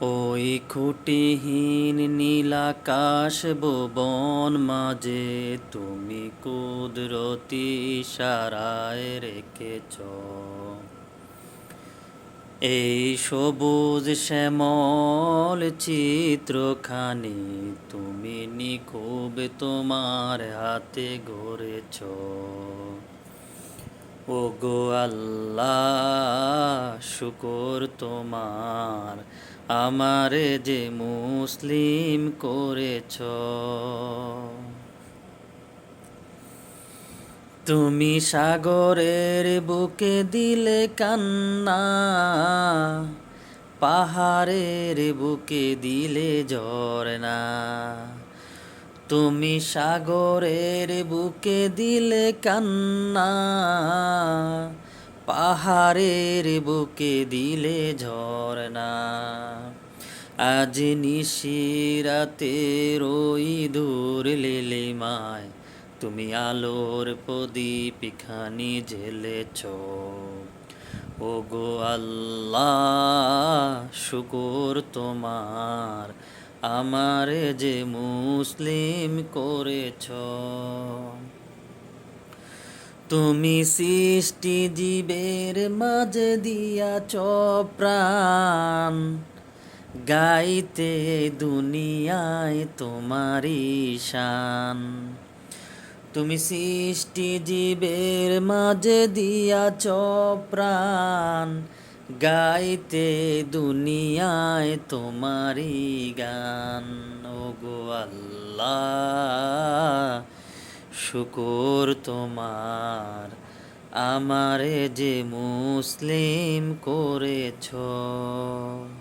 ওই খুঁটিহীন নীলাকাশ ভুবন মাঝে তুমি কুদরতি ইশারায় রেখেছ এই সবুজ শ্যামল চিত্রখানি তুমি নিখুব তোমার হাতে গড়েছ। ওগো আল্লাহ শুকর তোমার আমারে যে মুসলিম করেছ। তুমি সাগরের বুকে দিলে কান্না, পাহাড়ের বুকে দিলে ঝরনা। তুমি সাগরের বুকে দিলে কান্না, পাহাড়ের বুকে দিলে ঝরনা। আজ নিশিরাতে রই দূর লীলিমায় তুমি আলোর প্রদীপ খানি জ্বেলেছ। ওগো আল্লাহ শুকর তোমার আমারে যে মুসলিম করেছ। তুমি সৃষ্টি জীবের মাঝে দিয়াছ প্রাণ, গাইতে দুনিয়ায় তোমারি শান। তুমি সৃষ্টি জীবের মাঝে দিয়াছ প্রাণ, গাইতে দুনিয়ায় তোমারি গান। ওগো আল্লাহ শুকর তোমার আমারে যে মুসলিম করেছ।